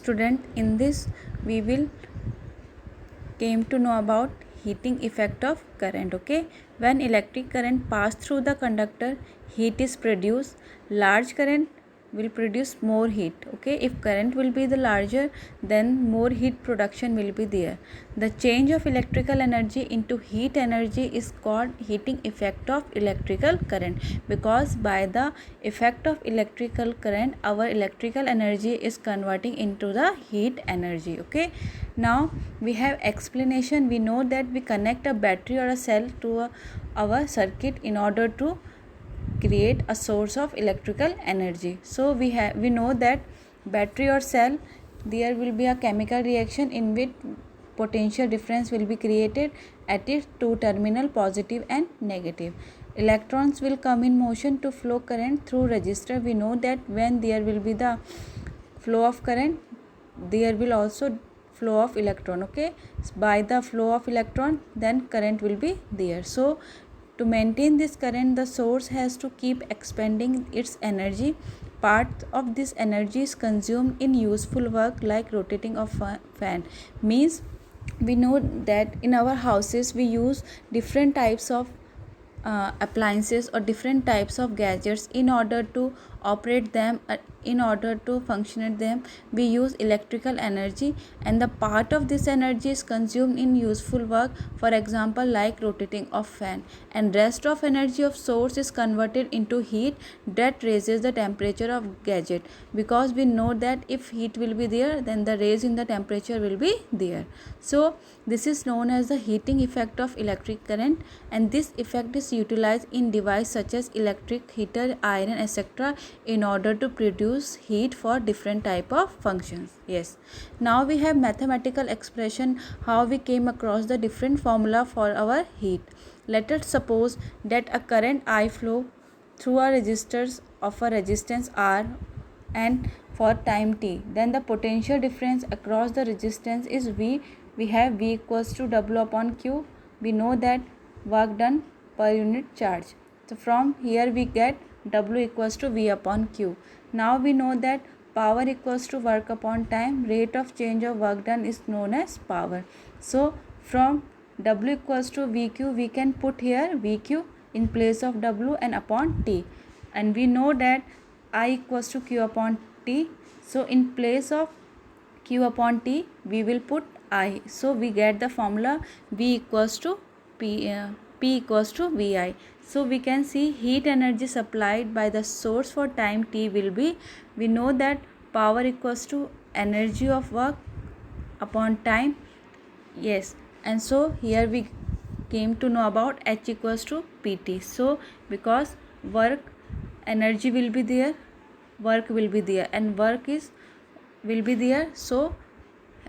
Student, in this we will came to know about heating effect of current. Okay, when electric current pass through the conductor, heat is produced. Large current will produce more heat. Okay, if current will be the larger, then more heat production will be there. The change of electrical energy into heat energy is called heating effect of electrical current, because by the effect of electrical current our electrical energy is converting into the heat energy. Okay, now we have explanation. We know that we connect a battery or a cell to our circuit in order to create a source of electrical energy. So we know that battery or cell, there will be a chemical reaction in which potential difference will be created at its two terminal, positive and negative. Electrons will come in motion to flow current through resistor. We know that when there will be the flow of current, there will also flow of electron. Okay, by the flow of electron, then current will be there. So to maintain this current, the source has to keep expanding its energy. Part of this energy is consumed in useful work like rotating of fan. Means we know that in our houses we use different types of appliances or different types of gadgets. In order to operate them, in order to function them, we use electrical energy, and the part of this energy is consumed in useful work, for example like rotating of fan, and rest of energy of source is converted into heat that raises the temperature of gadget, because we know that if heat will be there, then the raise in the temperature will be there. So this is known as the heating effect of electric current, and this effect is utilized in devices such as electric heater, iron, etc. in order to produce heat for different type of functions. Yes, now we have mathematical expression how we came across the different formula for our heat. Let us suppose that a current I flow through a resistors of a resistance R and for time t, then the potential difference across the resistance is V. We have V equals to W upon Q. We know that work done per unit charge. So from here we get W equals to V upon Q. Now we know that power equals to work upon time. Rate of change of work done is known as power. So from W equals to VQ, we can put here VQ in place of W and upon T. And we know that I equals to Q upon T. So in place of Q upon T, we will put I. So we get the formula V equals to P equals to VI. So we can see heat energy supplied by the source for time T will be, we know that power equals to energy of work upon time. Yes, and so here we came to know about H equals to PT. So because work energy will be there, work will be there, and work is will be there, so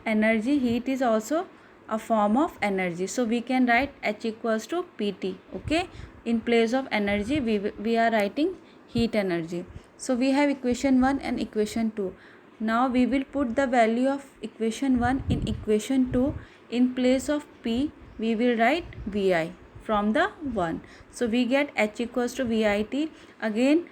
energy, heat is also a form of energy. So we can write H equals to PT. Okay, in place of energy we are writing heat energy. So we have equation 1 and equation 2. Now we will put the value of equation 1 in equation 2. In place of P we will write Vi from the 1. So we get H equals to VIT. Again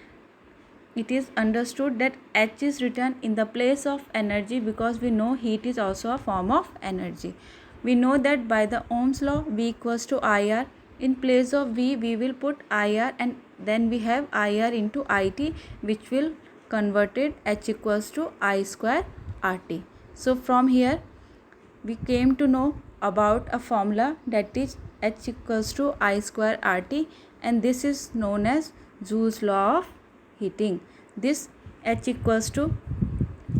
it is understood that H is written in the place of energy, because we know heat is also a form of energy. We know that by the Ohm's law V equals to IR. In place of V we will put IR, and then we have IR into IT, which will converted H equals to I square RT. So from here we came to know about a formula, that is H equals to I square RT, and this is known as Joule's law of heating. This H equals to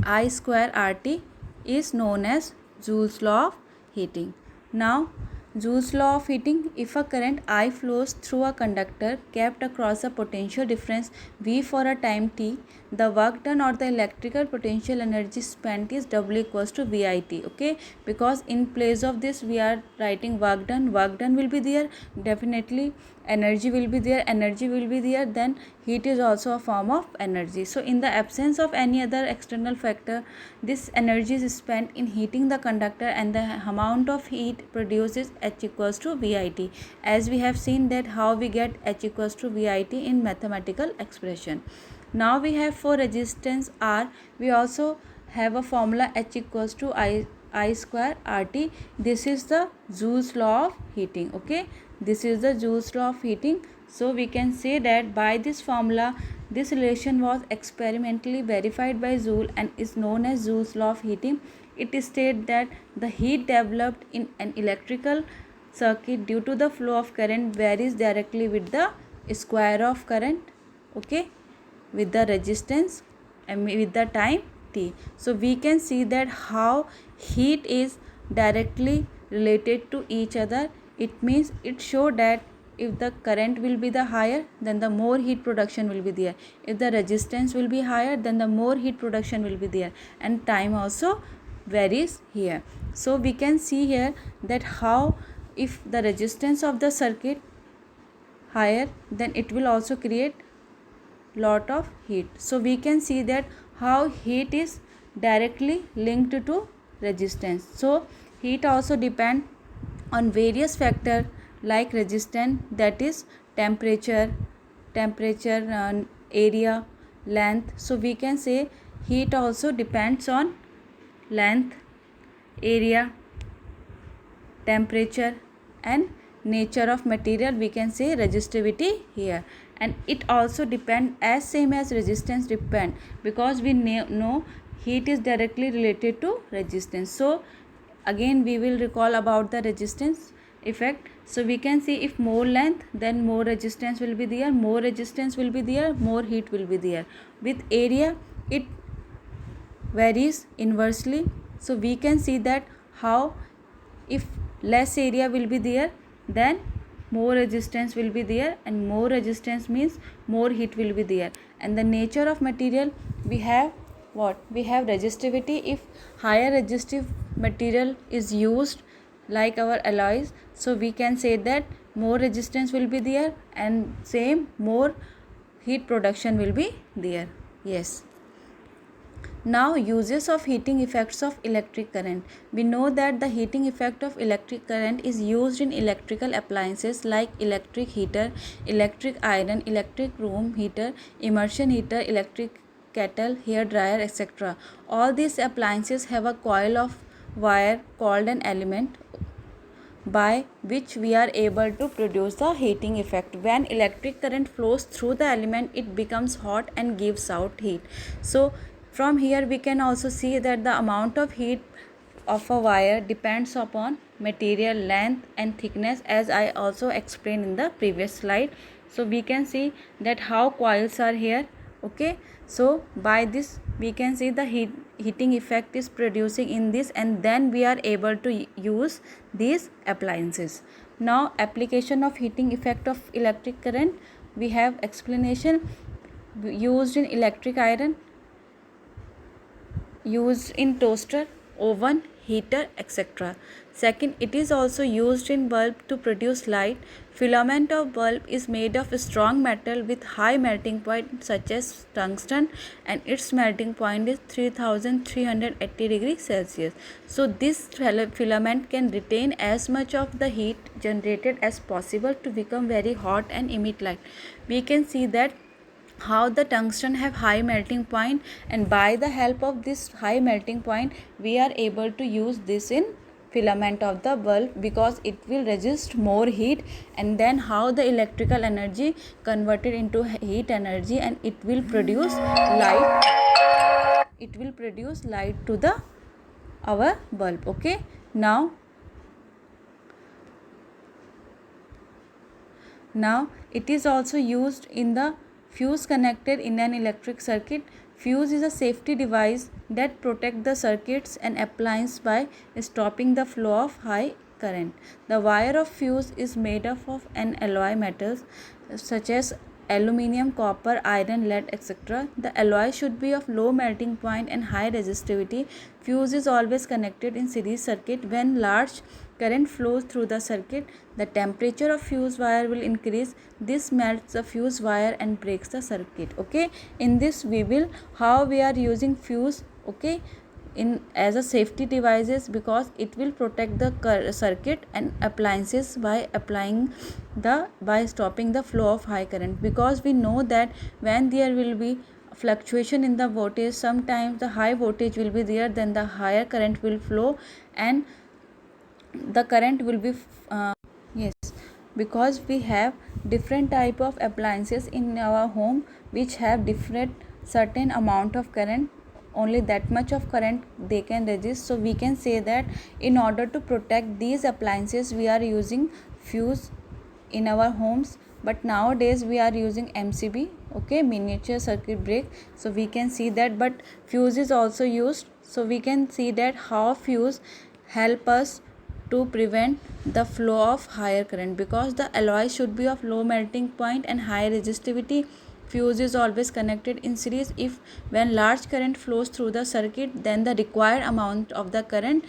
I square RT is known as Joule's law of heating. Now Joule's law of heating, if a current I flows through a conductor kept across a potential difference V for a time t, the work done or the electrical potential energy spent is W equals to VIT. Okay, because in place of this we are writing work done will be there, definitely energy will be there, then heat is also a form of energy. So in the absence of any other external factor, this energy is spent in heating the conductor, and the amount of heat produced is H equals to VIT, as we have seen that how we get H equals to VIT in mathematical expression. Now we have for resistance R, we also have a formula H equals to I square RT. This is the Joule's law of heating. Okay, this is the Joule's law of heating. So we can say that by this formula, this relation was experimentally verified by Joule and is known as Joule's law of heating. It states that the heat developed in an electrical circuit due to the flow of current varies directly with the square of current, okay, with the resistance and with the time t. So we can see that how heat is directly related to each other. It means it show that if the current will be the higher, then the more heat production will be there. If the resistance will be higher, then the more heat production will be there, and time also varies here. So we can see here that how if the resistance of the circuit higher, then it will also create lot of heat. So we can see that how heat is directly linked to resistance. So heat also depend on various factors like resistance, that is temperature, area, length. So we can say heat also depends on length, area, temperature and nature of material. We can say resistivity here, and it also depend as same as resistance depend, because we know heat is directly related to resistance. So again we will recall about the resistance effect. So we can see if more length, then more resistance will be there, more resistance will be there, more heat will be there. With area it varies inversely. So we can see that how if less area will be there, then more resistance will be there, and more resistance means more heat will be there. And the nature of material, we have what? We have resistivity. If higher resistive material is used like our alloys, so we can say that more resistance will be there and same more heat production will be there. Yes. Now uses of heating effects of electric current. We know that the heating effect of electric current is used in electrical appliances like electric heater, electric iron, electric room heater, immersion heater, electric kettle, hair dryer, etc. All these appliances have a coil of wire called an element by which we are able to produce the heating effect. When electric current flows through the element, it becomes hot and gives out heat. So from here we can also see that the amount of heat of a wire depends upon material length and thickness, as I also explained in the previous slide. So we can see that how coils are here. Okay, so by this we can see the heating effect is producing in this, and then we are able to use these appliances. Now application of heating effect of electric current, we have explanation. Used in electric iron, used in toaster, oven, heater, etc. Second, it is also used in bulb to produce light. Filament of bulb is made of strong metal with high melting point such as tungsten, and its melting point is 3380 degrees Celsius. So this filament can retain as much of the heat generated as possible to become very hot and emit light. We can see that how the tungsten have high melting point, and by the help of this high melting point we are able to use this in filament of the bulb, because it will resist more heat, and then how the electrical energy converted into heat energy, and it will produce light, to the our bulb. Okay, now it is also used in the fuse connected in an electric circuit. Fuse is a safety device that protects the circuits and appliances by stopping the flow of high current. The wire of fuse is made up of an alloy metals such as aluminium, copper, iron, lead, etc. The alloy should be of low melting point and high resistivity. Fuse is always connected in series circuit. When large current flows through the circuit, the temperature of fuse wire will increase. This melts the fuse wire and breaks the circuit. Okay, in this we will how we are using fuse, okay, in as a safety devices, because it will protect the circuit and appliances by stopping the flow of high current. Because we know that when there will be fluctuation in the voltage. Sometimes the high voltage will be there, then the higher current will flow, and the current will be yes, because we have different type of appliances in our home which have different certain amount of current, only that much of current they can resist. So we can say that in order to protect these appliances we are using fuse in our homes, but nowadays we are using MCB, okay, miniature circuit break. So we can see that, but fuse is also used. So we can see that how fuse help us to prevent the flow of higher current, because the alloy should be of low melting point and high resistivity. Fuse is always connected in series. If when large current flows through the circuit, then the required amount of the current,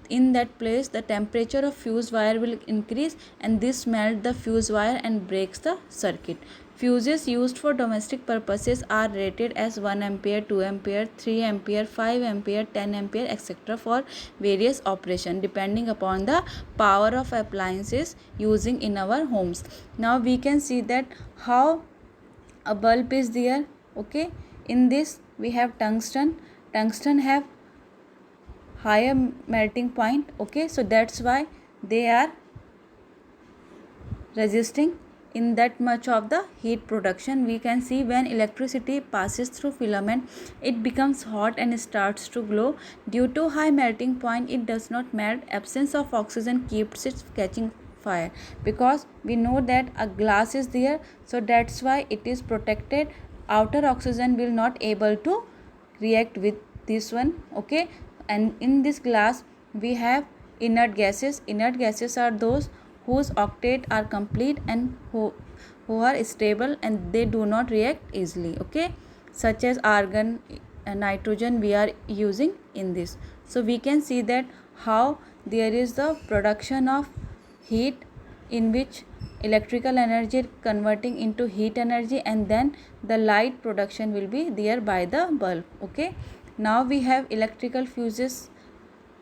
in that place the temperature of fuse wire will increase, and this melt the fuse wire and breaks the circuit. Fuses used for domestic purposes are rated as 1 ampere, 2 ampere, 3 ampere, 5 ampere, 10 ampere, etc. for various operation depending upon the power of appliances using in our homes. Now we can see that how a bulb is there, okay. In this we have tungsten. Tungsten have higher melting point, okay, so that's why they are resisting in that much of the heat production. We can see when electricity passes through filament, it becomes hot and starts to glow. Due to high melting point, it does not melt. Absence of oxygen keeps it catching fire, because we know that a glass is there, so that's why it is protected. Outer oxygen will not able to react with this one, okay. And in this glass we have inert gases. Inert gases are those whose octet are complete and who are stable and they do not react easily, okay, such as argon and nitrogen we are using in this. So we can see that how there is the production of heat, in which electrical energy converting into heat energy, and then the light production will be there by the bulb, okay. Now we have electrical fuses.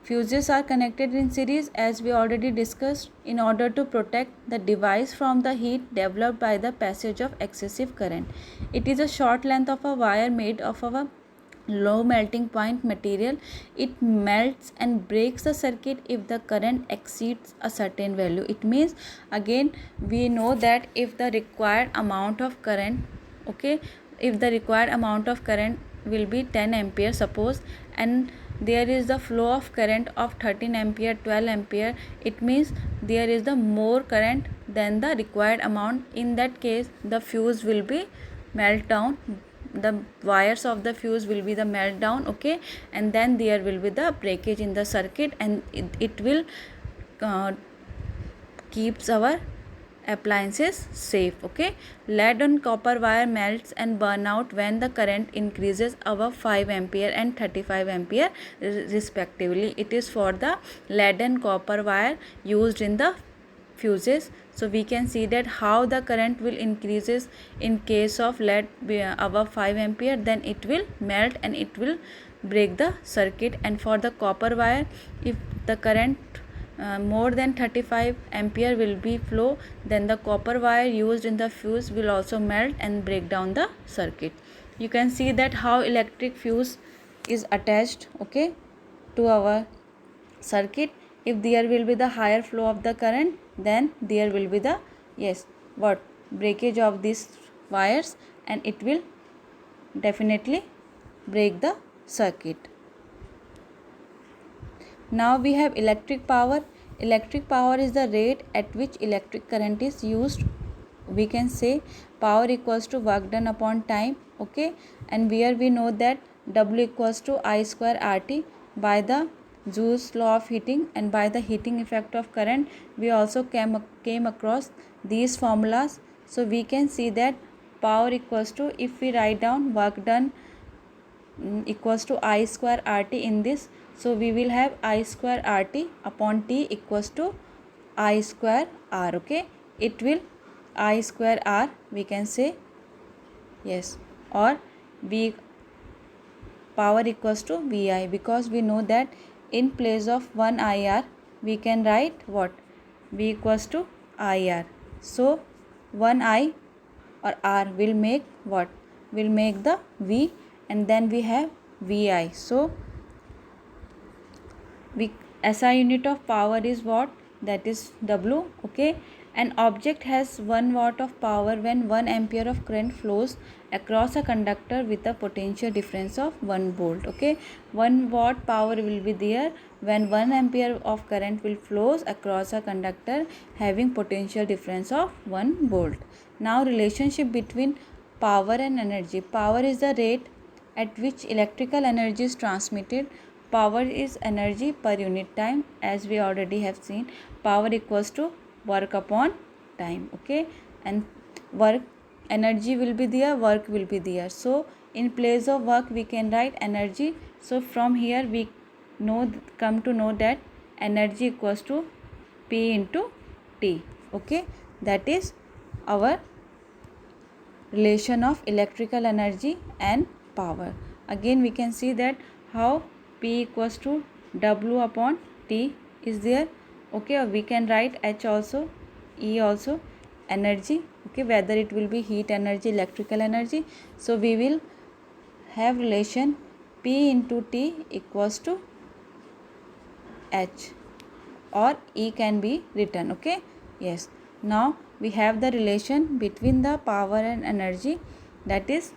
Fuses are connected in series, as we already discussed, in order to protect the device from the heat developed by the passage of excessive current. It is a short length of a wire made of a low melting point material. It melts and breaks the circuit if the current exceeds a certain value. It means, again we know that if the required amount of current, okay, if the required amount of current will be 10 ampere suppose, and there is the flow of current of 13 ampere, 12 ampere, it means there is the more current than the required amount. In that case the fuse will be melt down, the wires of the fuse will be the melt down, okay, and then there will be the breakage in the circuit, and it will keeps our appliances safe, okay. Lead and copper wire melts and burn out when the current increases above 5 ampere and 35 ampere respectively. It is for the lead and copper wire used in the fuses. So we can see that how the current will increases in case of lead above 5 ampere, then it will melt and it will break the circuit. And for the copper wire, if the current more than 35 ampere will be flow, then the copper wire used in the fuse will also melt and break down the circuit. You can see that how electric fuse is attached, okay, to our circuit. If there will be the higher flow of the current, then there will be the breakage of these wires, and it will definitely break the circuit. Now we have electric power. Electric power is the rate at which electric current is used. We can say power equals to work done upon time, okay, and where we know that W equals to I square RT by the Joule's law of heating, and by the heating effect of current we also came across these formulas. So we can see that power equals to, if we write down work done equals to I square RT in this, so we will have I square RT upon T equals to I square R, okay. It will I square R, we can say, yes, or V power equals to VI, because we know that in place of 1 IR we can write what, V equals to IR. So 1 I or R will make what, will make the V, and then we have VI. So SI unit of power is what? That is W. Okay, an object has 1 watt of power when 1 ampere of current flows across a conductor with a potential difference of 1 volt. Okay, 1 watt power will be there when 1 ampere of current will flows across a conductor having potential difference of 1 volt. Now relationship between power and energy. Power is the rate at which electrical energy is transmitted. Power is energy per unit time, as we already have seen. Power equals to work upon time. Okay, and work, energy will be there, work will be there. So in place of work we can write energy. So from here we come to know that energy equals to P into T. Okay, that is our relation of electrical energy and power. Again we can see that how P equals to W upon T is there. Okay, or we can write H also, E also, energy. Okay, whether it will be heat energy, electrical energy. So we will have relation P into T equals to H, or E can be written. Okay, yes. Now we have the relation between the power and energy, that is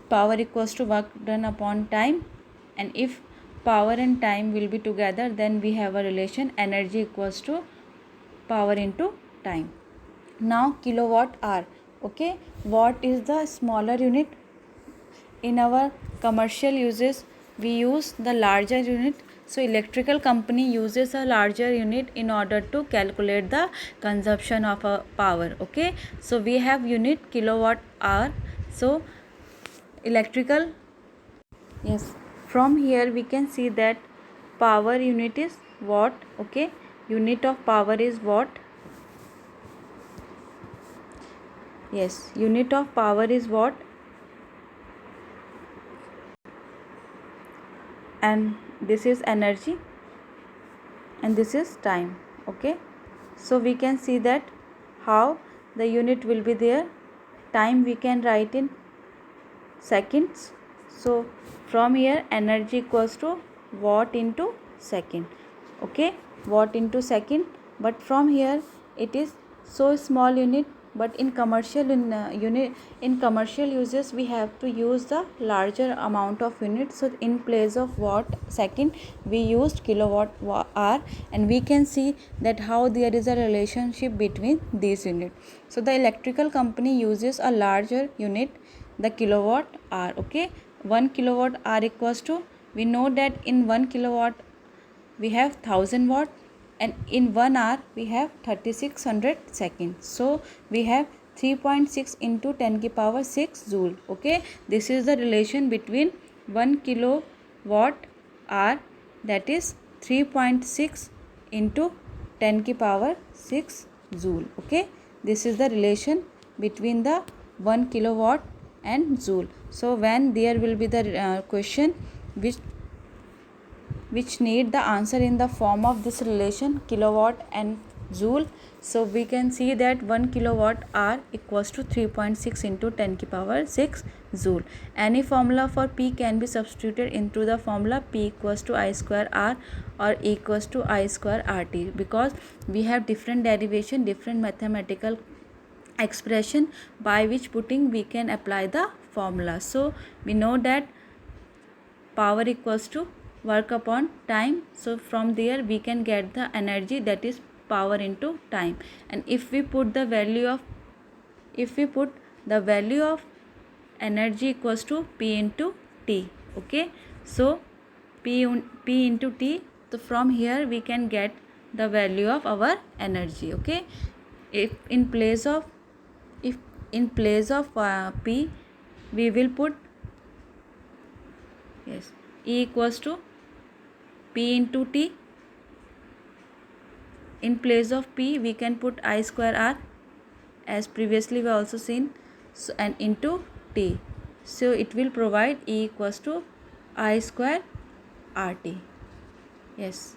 power equals to work done upon time, and if power and time will be together, then we have a relation energy equals to power into time. Now kilowatt hour. Okay, watt is the smaller unit. In our commercial uses we use the larger unit, so electrical company uses a larger unit in order to calculate the consumption of a power. Okay, so we have unit kilowatt hour. So electrical, yes, from here we can see that power unit is watt. Okay, unit of power is watt. Yes, unit of power is watt, and this is energy, and this is time. Okay, so we can see that how the unit will be there. Time we can write in seconds. So from here energy equals to watt into second. Okay, watt into second. But from here it is so small unit, but in commercial in commercial uses we have to use the larger amount of units. So in place of watt second we used kilowatt hour, and we can see that how there is a relationship between these units. So the electrical company uses a larger unit, the kilowatt hour. Okay, 1 kilowatt hour equals to, we know that in 1 kilowatt we have 1000 watt, and in 1 hour we have 3600 seconds. So we have 3.6 into 10 की power 6 joule. Okay, this is the relation between 1 kilowatt hour, that is 3.6 into 10 की power 6 joule. Okay, this is the relation between the 1 kilowatt and joule. So when there will be the question which need the answer in the form of this relation kilowatt and joule, so we can see that 1 kilowatt hour equals to 3.6 into 10 की power 6 joule. Any formula for P can be substituted into the formula P equals to I square R or equals to I square RT, because we have different derivation, different mathematical expression by which putting we can apply the formula. So we know that power equals to work upon time. So from there we can get the energy, that is power into time. And if we put the value of energy equals to P into T. Okay, so P into T. So from here we can get the value of our energy. Okay, if in place of P we will put, yes, E equals to P into T. In place of P we can put I square R, as previously we also seen, so, and into T. So it will provide E equals to I square RT. Yes.